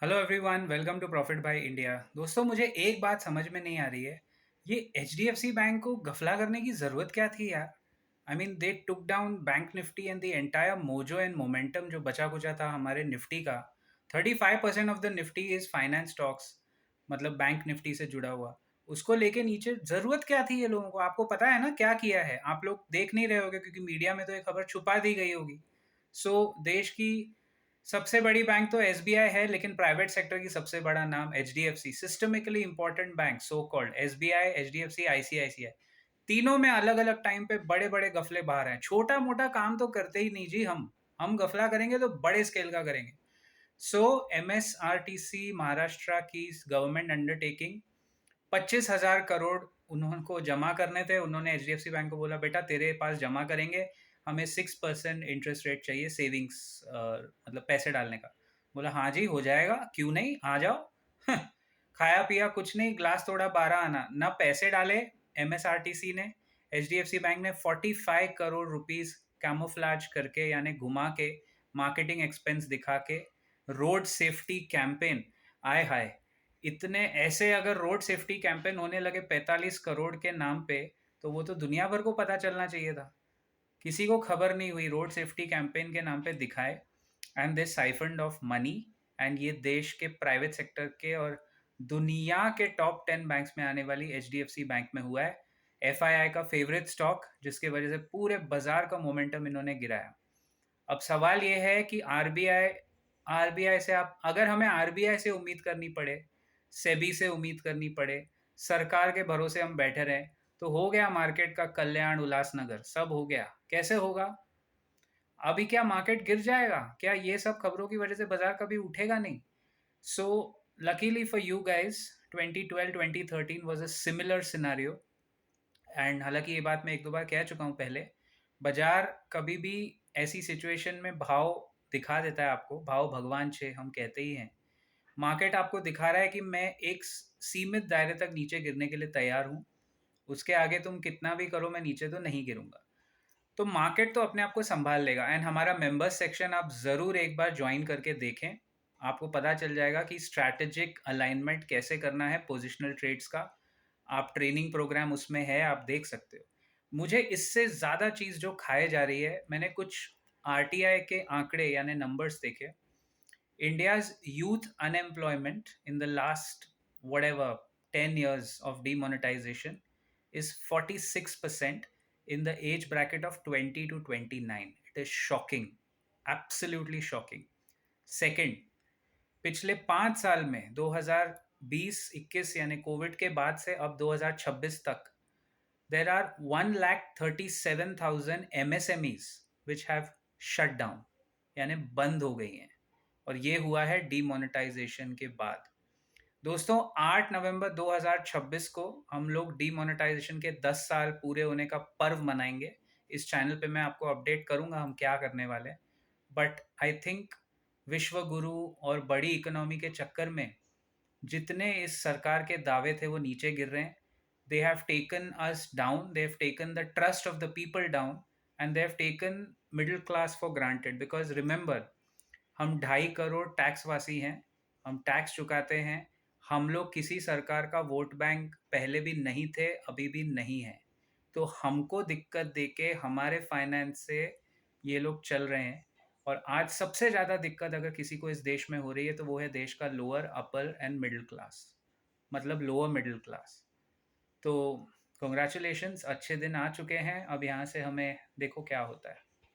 Hello everyone, welcome to profit by India. दोस्तों, मुझे एक बात समझ में नहीं आ रही है। ये एच बैंक को गफला करने की ज़रूरत क्या थी यार? I mean they took down bank Nifty and the entire mojo and momentum जो बचा कुचा था हमारे निफ्टी का। 35% of the Nifty is finance stocks, मतलब बैंक निफ्टी से जुड़ा हुआ। उसको लेके नीचे ज़रूरत क्या थी ये लोगों को? आपको पता है ना क्या किया है? आप लोग देख नहीं रहे होगे क्योंकि मीडिया में तो ये खबर छुपा दी गई होगी। देश की सबसे बड़ी बैंक तो एसबीआई है, लेकिन प्राइवेट सेक्टर की सबसे बड़ा नाम HDFC, systemically important bank so called SBI, HDFC, ICICI. तीनों में अलग अलग टाइम पे बड़े बड़े गफले बाहर हैं। छोटा मोटा काम तो करते ही नहीं जी। हम गफला करेंगे तो बड़े स्केल का करेंगे। एमएसआरटीसी महाराष्ट्र की गवर्नमेंट अंडरटेकिंग, 25,000 करोड़ उनको जमा करने थे। उन्होंने एचडीएफसी बैंक को बोला, बेटा तेरे पास जमा करेंगे, हमें 6% इंटरेस्ट रेट चाहिए सेविंग्स, मतलब पैसे डालने का। बोला हाँ जी हो जाएगा, क्यों नहीं, आ जाओ। खाया पिया कुछ नहीं, ग्लास तोड़ा 12 आना, ना पैसे डाले एमएसआरटीसी ने। एचडीएफसी बैंक ने 45 करोड़ रुपीस कैमोफ्लाज करके, यानी घुमा के, मार्केटिंग एक्सपेंस दिखा के, रोड सेफ्टी कैंपेन, आय हाय, इतने ऐसे अगर रोड सेफ्टी कैंपेन होने लगे 45 करोड़ के नाम पे, तो वो तो दुनिया भर को पता चलना चाहिए था। किसी को खबर नहीं हुई, रोड सेफ्टी कैंपेन के नाम पे दिखाए, and this siphoned of money. And ये देश के प्राइवेट सेक्टर के और दुनिया के टॉप 10 बैंक्स में आने वाली एचडीएफसी बैंक में हुआ है। एफआईआई का फेवरेट स्टॉक, जिसके वजह से पूरे बाजार का मोमेंटम इन्होंने गिराया। अब सवाल ये है कि आरबीआई आरबीआई से आप, अगर हमें आरबीआई से उम्मीद करनी पड़े, सेबी से उम्मीद करनी पड़े, सरकार के भरोसे हम बैठे रहें, तो हो गया मार्केट का कल्याण उल्लासनगर, सब हो गया। कैसे होगा? अभी क्या मार्केट गिर जाएगा क्या? ये सब खबरों की वजह से बाजार कभी उठेगा नहीं। So luckily for you guys, 2012 2013 was a similar scenario. And हालांकि ये बात मैं एक दो बार कह चुका हूँ पहले, बाजार कभी भी ऐसी सिचुएशन में भाव दिखा देता है आपको। भाव भगवान छे हम कहते ही हैं। मार्केट आपको दिखा रहा है कि मैं एक सीमित दायरे तक नीचे गिरने के लिए तैयार हूँ, उसके आगे तुम कितना भी करो मैं नीचे तो नहीं गिरूंगा। तो मार्केट तो अपने आप को संभाल लेगा। एंड हमारा मेंबर्स सेक्शन आप ज़रूर एक बार ज्वाइन करके देखें, आपको पता चल जाएगा कि स्ट्रैटेजिक अलाइनमेंट कैसे करना है पोजिशनल ट्रेड्स का। आप ट्रेनिंग प्रोग्राम उसमें है, आप देख सकते हो। मुझे इससे ज़्यादा चीज़ जो खाए जा रही है, मैंने कुछ आरटीआई के आंकड़े यानी नंबर्स देखे। India's youth unemployment in the last whatever 10 years of demonetization is 46% in the age bracket of 20 to 29. It is shocking, absolutely shocking. Second, पिछले 5 साल में 2020-21 यानी कोविड के बाद से अब 2026 तक there are 1,37,000 MSMEs which have shut down, यानी बंद हो गई हैं। और ये हुआ है डीमोनेटाइजेशन के बाद। दोस्तों, 8 नवंबर 2026 को हम लोग डीमोनेटाइजेशन के 10 साल पूरे होने का पर्व मनाएंगे। इस चैनल पे मैं आपको अपडेट करूंगा हम क्या करने वाले हैं। बट आई थिंक विश्व गुरु और बड़ी इकोनॉमी के चक्कर में जितने इस सरकार के दावे थे वो नीचे गिर रहे हैं। They have taken us down, they have taken the trust of the people down, and they have taken middle class for granted. Because remember, हम 2.5 करोड़ टैक्सवासी हैं, हम टैक्स चुकाते हैं। हम लोग किसी सरकार का वोट बैंक पहले भी नहीं थे, अभी भी नहीं है। तो हमको दिक्कत देके हमारे फाइनेंस से ये लोग चल रहे हैं। और आज सबसे ज़्यादा दिक्कत अगर किसी को इस देश में हो रही है तो वो है देश का lower, upper and middle class, मतलब लोअर मिडिल क्लास। तो कॉन्ग्रेचुलेशंस, अच्छे दिन आ चुके हैं। अब यहाँ से हमें देखो क्या होता है।